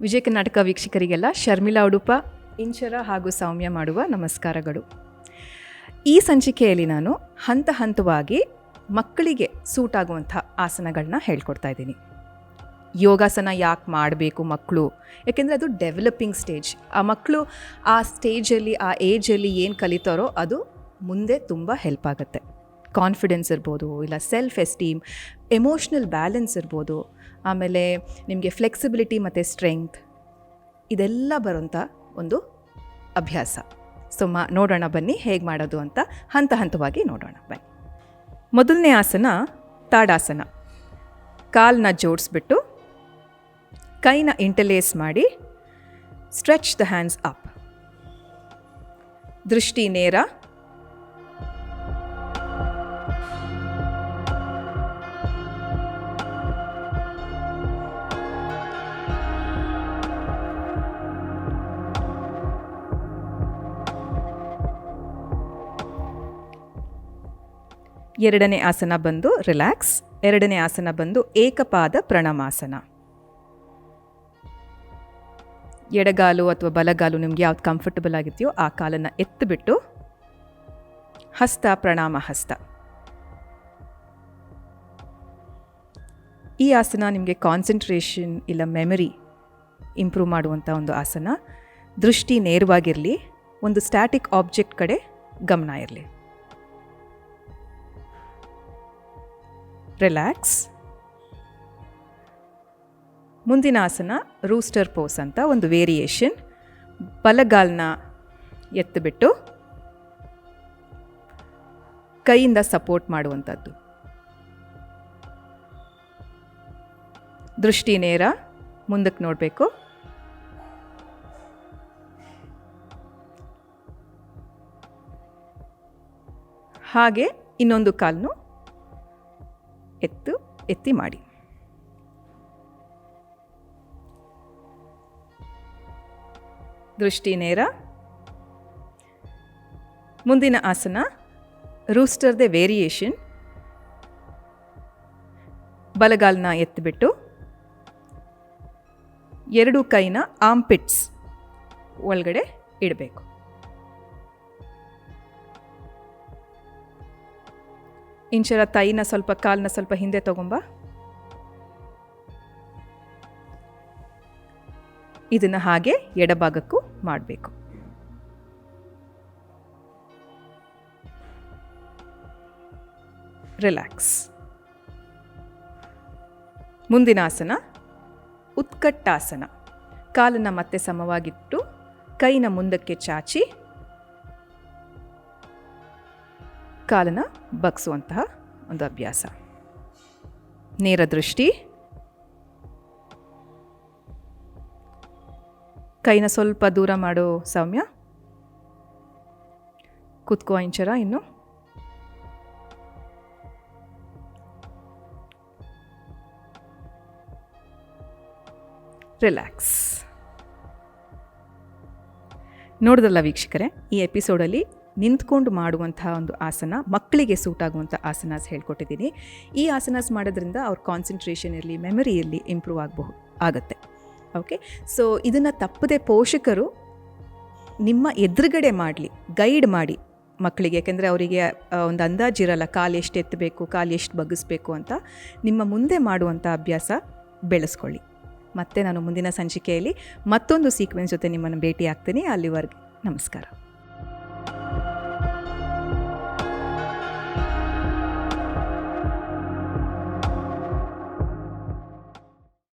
ವಿಜಯ ಕರ್ನಾಟಕ ವೀಕ್ಷಕರಿಗೆಲ್ಲ ಶರ್ಮಿಳಾ ಉಡುಪ, ಇಂಚರ ಹಾಗೂ ಸೌಮ್ಯ ಮಾಡುವ ನಮಸ್ಕಾರಗಳು. ಈ ಸಂಚಿಕೆಯಲ್ಲಿ ನಾನು ಹಂತ ಹಂತವಾಗಿ ಮಕ್ಕಳಿಗೆ ಸೂಟ್ ಆಗುವಂಥ ಆಸನಗಳನ್ನ ಹೇಳ್ಕೊಡ್ತಾ ಇದ್ದೀನಿ. ಯೋಗಾಸನ ಯಾಕೆ ಮಾಡಬೇಕು ಮಕ್ಕಳು? ಯಾಕೆಂದರೆ ಅದು ಡೆವಲಪಿಂಗ್ ಸ್ಟೇಜ್. ಆ ಮಕ್ಕಳು ಆ ಸ್ಟೇಜಲ್ಲಿ, ಆ ಏಜಲ್ಲಿ ಏನು ಕಲಿತಾರೋ ಅದು ಮುಂದೆ ತುಂಬ ಹೆಲ್ಪ್ ಆಗುತ್ತೆ. ಕಾನ್ಫಿಡೆನ್ಸ್ ಇರ್ಬೋದು, ಇಲ್ಲ ಸೆಲ್ಫ್ ಎಸ್ಟೀಮ್, ಎಮೋಷ್ನಲ್ ಬ್ಯಾಲೆನ್ಸ್ ಇರ್ಬೋದು, ಆಮೇಲೆ ನಿಮಗೆ ಫ್ಲೆಕ್ಸಿಬಿಲಿಟಿ ಮತ್ತು ಸ್ಟ್ರೆಂಗ್ತ್, ಇದೆಲ್ಲ ಬರೋಂಥ ಒಂದು ಅಭ್ಯಾಸ. ಸೊ ನೋಡೋಣ ಬನ್ನಿ ಹೇಗೆ ಮಾಡೋದು ಅಂತ ಹಂತ ಹಂತವಾಗಿ ನೋಡೋಣ ಬನ್ನಿ. ಮೊದಲನೇ ಆಸನ ತಾಡಾಸನ. ಕಾಲನ್ನ ಜೋಡಿಸ್ಬಿಟ್ಟು ಕೈನ ಇಂಟರ್ಲೇಸ್ ಮಾಡಿ ಸ್ಟ್ರೆಚ್ ದ ಹ್ಯಾಂಡ್ಸ್ ಅಪ್. ದೃಷ್ಟಿ ನೇರ. ಎರಡನೇ ಆಸನ ಬಂದು ರಿಲ್ಯಾಕ್ಸ್. ಎರಡನೇ ಆಸನ ಬಂದು ಏಕಪಾದ ಪ್ರಣಾಮಾಸನ. ಎಡಗಾಲು ಅಥವಾ ಬಲಗಾಲು ನಿಮ್ಗೆ ಯಾವ್ದು ಕಂಫರ್ಟಬಲ್ ಆಗಿದೆಯೋ ಆ ಕಾಲನ್ನು ಎತ್ತಿಬಿಟ್ಟು ಹಸ್ತ ಪ್ರಣಾಮ ಹಸ್ತ. ಈ ಆಸನ ನಿಮಗೆ ಕಾನ್ಸಂಟ್ರೇಷನ್ ಇಲ್ಲ ಮೆಮರಿ ಇಂಪ್ರೂವ್ ಮಾಡುವಂಥ ಒಂದು ಆಸನ. ದೃಷ್ಟಿ ನೇರವಾಗಿರಲಿ, ಒಂದು ಸ್ಟ್ಯಾಟಿಕ್ ಆಬ್ಜೆಕ್ಟ್ ಕಡೆ ಗಮನ ಇರಲಿ. ರಿಲ್ಯಾಕ್ಸ್. ಮುಂದಿನ ಆಸನ ರೂಸ್ಟರ್ ಪೋಸ್ ಅಂತ ಒಂದು ವೇರಿಯೇಷನ್. ಬಲಗಾಲನ್ನ ಎತ್ತಿಬಿಟ್ಟು ಕೈಯಿಂದ ಸಪೋರ್ಟ್ ಮಾಡುವಂಥದ್ದು. ದೃಷ್ಟಿ ನೇರ, ಮುಂದಕ್ಕೆ ನೋಡಬೇಕು. ಹಾಗೆ ಇನ್ನೊಂದು ಕಾಲನ್ನು ಎತ್ತಿ ಮಾಡಿ. ದೃಷ್ಟಿ ನೇರ. ಮುಂದಿನ ಆಸನ ರೂಸ್ಟರ್ದೇ ವೇರಿಯೇಷನ್. ಬಲಗಾಲನ್ನ ಎತ್ತಿಬಿಟ್ಟು ಎರಡು ಕೈನ ಆರ್ಮ್ಪಿಟ್ಸ್ ಒಳಗಡೆ ಇಡಬೇಕು. ಇಂಚರ ತಾಯಿನ ಸ್ವಲ್ಪ, ಕಾಲನ್ನ ಸ್ವಲ್ಪ ಹಿಂದೆ ತಗೊಂಬ. ಇದನ್ನು ಹಾಗೆ ಎಡಭಾಗಕ್ಕೂ ಮಾಡಬೇಕು. ರಿಲ್ಯಾಕ್ಸ್. ಮುಂದಿನ ಆಸನ ಉತ್ಕಟ್ಟಾಸನ. ಕಾಲನ್ನು ಮತ್ತೆ ಸಮವಾಗಿಟ್ಟು ಕೈನ ಮುಂದಕ್ಕೆ ಚಾಚಿ ಕಾಲನ್ನು ಬಗ್ಸುವಂತಹ ಒಂದು ಅಭ್ಯಾಸ. ನೇರ ದೃಷ್ಟಿ. ಕೈನ ಸ್ವಲ್ಪ ದೂರ ಮಾಡು ಸೌಮ್ಯ. ಕೂತ್ಕೋ ಇಂಚರ. ಇನ್ನು ರಿಲ್ಯಾಕ್ಸ್. ನೋಡಿದ್ರಲ್ಲ ವೀಕ್ಷಕರೇ, ಈ ಎಪಿಸೋಡಲ್ಲಿ ನಿಂತ್ಕೊಂಡು ಮಾಡುವಂತಹ ಒಂದು ಆಸನ, ಮಕ್ಕಳಿಗೆ ಸೂಟ್ ಆಗುವಂಥ ಆಸನಾಸ್ ಹೇಳ್ಕೊಟ್ಟಿದ್ದೀನಿ. ಈ ಆಸನಾಸ್ ಮಾಡೋದ್ರಿಂದ ಅವ್ರ ಕಾನ್ಸಂಟ್ರೇಷನ್ ಇರಲಿ, ಮೆಮರಿ ಇರಲಿ, ಇಂಪ್ರೂವ್ ಆಗುತ್ತೆ. ಓಕೆ, ಸೊ ಇದನ್ನು ತಪ್ಪದೆ ಪೋಷಕರು ನಿಮ್ಮ ಎದುರುಗಡೆ ಮಾಡಲಿ, ಗೈಡ್ ಮಾಡಿ ಮಕ್ಕಳಿಗೆ. ಯಾಕೆಂದರೆ ಅವರಿಗೆ ಒಂದು ಅಂದಾಜಿರಲ್ಲ, ಕಾಲು ಎಷ್ಟು ಎತ್ತಬೇಕು, ಕಾಲು ಎಷ್ಟು ಬಗ್ಗಿಸ್ಬೇಕು ಅಂತ. ನಿಮ್ಮ ಮುಂದೆ ಮಾಡುವಂಥ ಅಭ್ಯಾಸ ಬೆಳೆಸ್ಕೊಳ್ಳಿ. ಮತ್ತೆ ನಾನು ಮುಂದಿನ ಸಂಚಿಕೆಯಲ್ಲಿ ಮತ್ತೊಂದು ಸೀಕ್ವೆನ್ಸ್ ಜೊತೆ ನಿಮ್ಮನ್ನು ಭೇಟಿ ಆಗ್ತೀನಿ. ಅಲ್ಲಿವರೆಗೆ ನಮಸ್ಕಾರ.